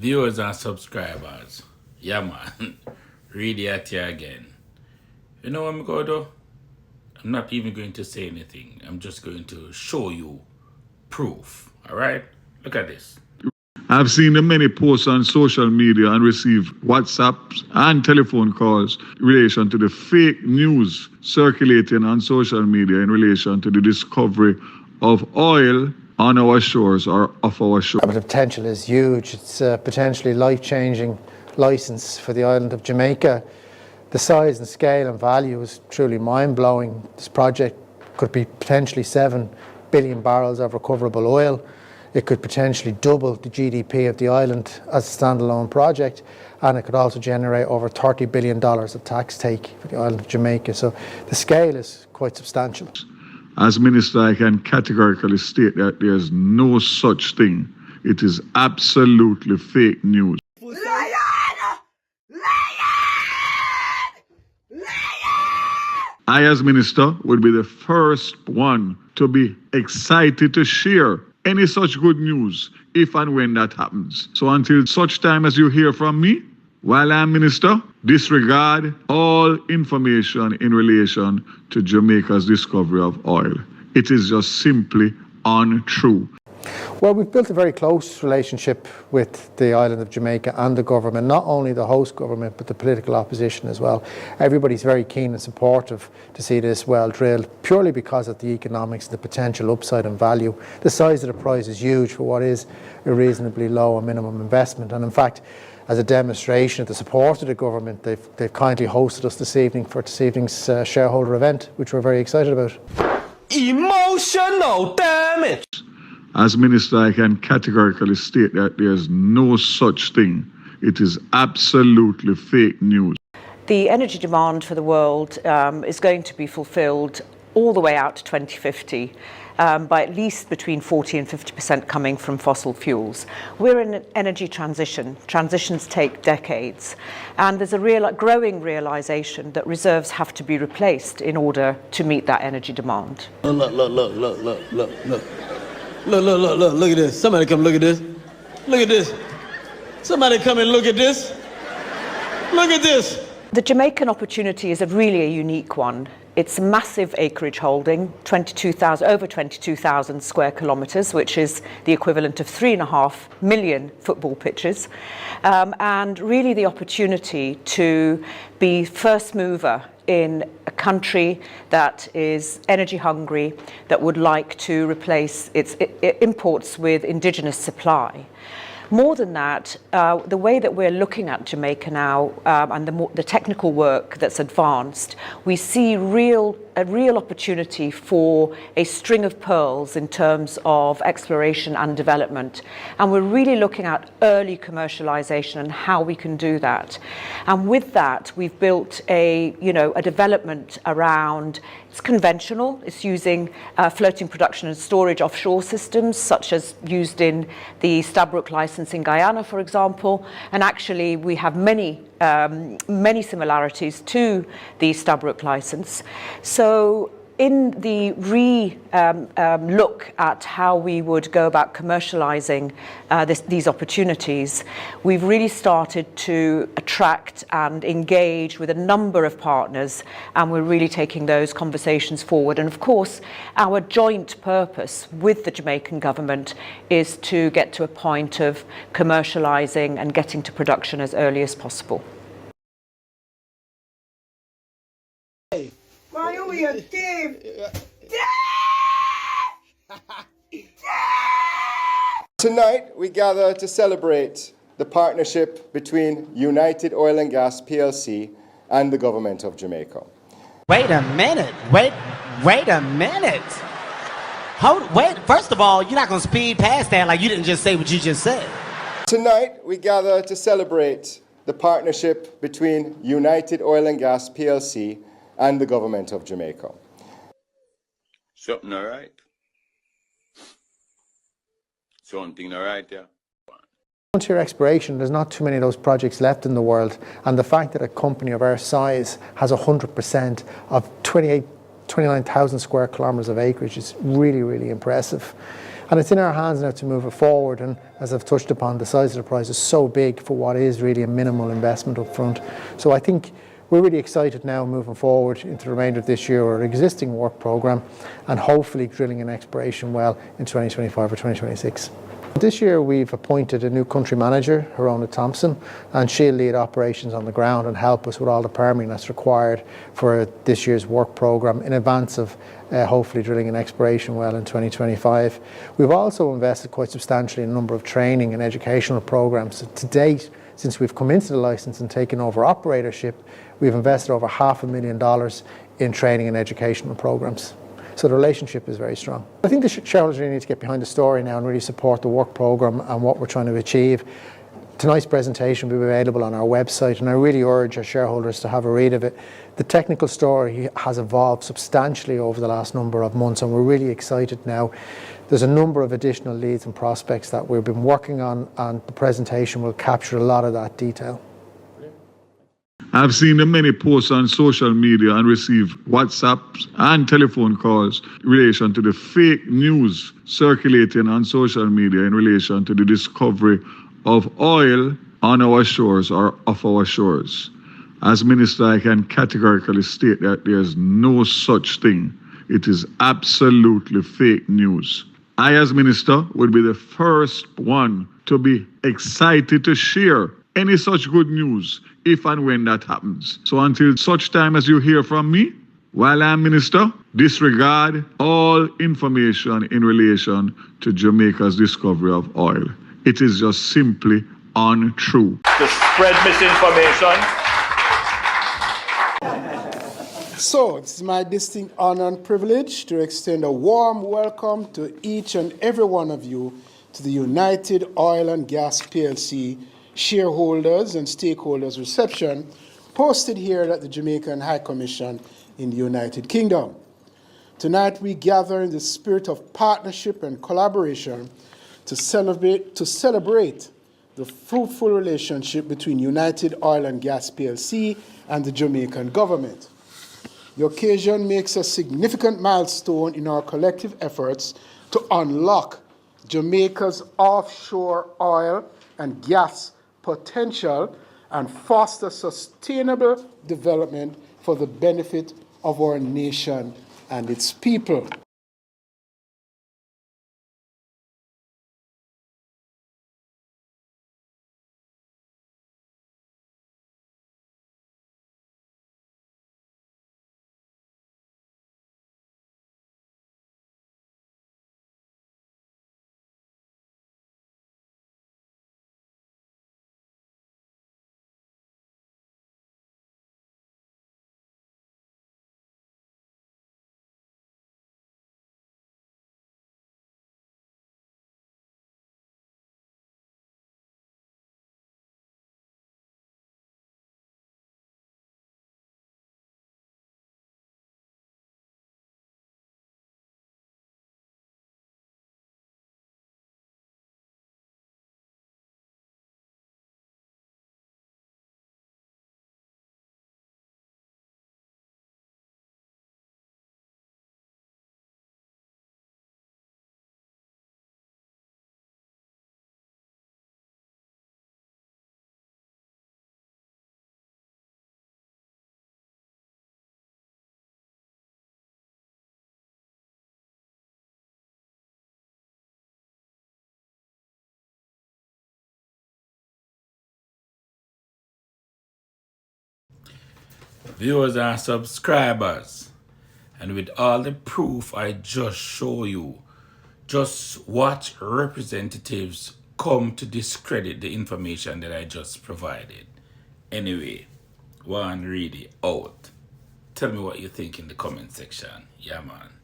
Viewers and subscribers, yeah man, really at here again. You know what I'm going to do? I'm not even going to say anything. I'm just going to show you proof, alright? Look at this. I've seen the many posts on social media and received WhatsApps and telephone calls in relation to the fake news circulating on social media in relation to the discovery of oil on our shores or off our shores. But the potential is huge. It's a potentially life-changing license for the island of Jamaica. The size and scale and value is truly mind-blowing. This project could be potentially 7 billion barrels of recoverable oil. It could potentially double the GDP of the island as a standalone project, and it could also generate over $30 billion of tax take for the island of Jamaica. So the scale is quite substantial. As Minister, I can categorically state that there's no such thing. It is absolutely fake news. I, as Minister, would be the first one to be excited to share any such good news if and when that happens. So until such time as you hear from me, while I'm Minister, disregard all information in relation to Jamaica's discovery of oil. It is just simply untrue. Well, we've built a very close relationship with the island of Jamaica and the government, not only the host government, but the political opposition as well. Everybody's very keen and supportive to see this well drilled, purely because of the economics, the potential upside and value. The size of the prize is huge for what is a reasonably low and minimum investment. And in fact, as a demonstration of the support of the government, they've kindly hosted us this evening for this evening's shareholder event, which we're very excited about. Emotional damage. As Minister, I can categorically state that there's no such thing. It is absolutely fake news. The energy demand for the world is going to be fulfilled all the way out to 2050 by at least between 40 and 50% coming from fossil fuels. We're in an energy transition. Transitions take decades. And there's a growing realization that reserves have to be replaced in order to meet that energy demand. Look at this. Somebody come look at this. Look at this. Somebody come and look at this. Look at this. The Jamaican opportunity is really a unique one. It's a massive acreage holding, over 22,000 square kilometres, which is the equivalent of 3.5 million football pitches, and really the opportunity to be first mover in a country that is energy hungry, that would like to replace its imports with indigenous supply. More than that, the way that we're looking at Jamaica now and the technical work that's advanced, we see a real opportunity for a string of pearls in terms of exploration and development. And we're really looking at early commercialization and how we can do that. And with that, we've built a development around, it's conventional, it's using floating production and storage offshore systems, such as used in the Stabroek license in Guyana, for example. And actually, we have many similarities to the Stabroek license. So in the look at how we would go about commercializing these opportunities, we've really started to attract and engage with a number of partners, and we're really taking those conversations forward. And of course, our joint purpose with the Jamaican government is to get to a point of commercializing and getting to production as early as possible. Tonight, we gather to celebrate the partnership between United Oil and Gas PLC and the government of Jamaica. Wait a minute. Wait a minute. Wait, first of all, you're not going to speed past that like you didn't just say what you just said. Tonight, we gather to celebrate the partnership between United Oil and Gas PLC and the government of Jamaica. Something all right? Something all right there? Frontier exploration, there's not too many of those projects left in the world, and the fact that a company of our size has 100% of 29,000 square kilometres of acreage is really, really impressive. And it's in our hands now to move it forward, and as I've touched upon, the size of the prize is so big for what is really a minimal investment up front. So I think we're really excited now moving forward into the remainder of this year, our existing work programme, and hopefully drilling an exploration well in 2025 or 2026. This year we've appointed a new country manager, Harona Thompson, and she'll lead operations on the ground and help us with all the permitting that's required for this year's work programme in advance of hopefully drilling an exploration well in 2025. We've also invested quite substantially in a number of training and educational programmes. To date, since we've come into the licence and taken over operatorship, we've invested over $500,000 in training and educational programmes. So the relationship is very strong. I think the shareholders really need to get behind the story now and really support the work programme and what we're trying to achieve. Tonight's presentation will be available on our website, and I really urge our shareholders to have a read of it. The technical story has evolved substantially over the last number of months, and we're really excited now. There's a number of additional leads and prospects that we've been working on, and the presentation will capture a lot of that detail. I've seen the many posts on social media and received WhatsApps and telephone calls in relation to the fake news circulating on social media in relation to the discovery of oil on our shores or off our shores. As Minister, I can categorically state that there's no such thing. It is absolutely fake news. I, as Minister, would be the first one to be excited to share any such good news if and when that happens. So until such time as you hear from me, while I'm Minister, disregard all information in relation to Jamaica's discovery of oil. It is just simply untrue. To spread misinformation. So, it's my distinct honor and privilege to extend a warm welcome to each and every one of you to the United Oil and Gas PLC shareholders and stakeholders reception hosted here at the Jamaican High Commission in the United Kingdom. Tonight we gather in the spirit of partnership and collaboration to celebrate the fruitful relationship between United Oil and Gas PLC and the Jamaican government. The occasion makes a significant milestone in our collective efforts to unlock Jamaica's offshore oil and gas potential and foster sustainable development for the benefit of our nation and its people. Viewers and subscribers, and with all the proof I just show you, just watch representatives come to discredit the information that I just provided. Anyway, one read it out. Tell me what you think in the comment section. Yeah, man.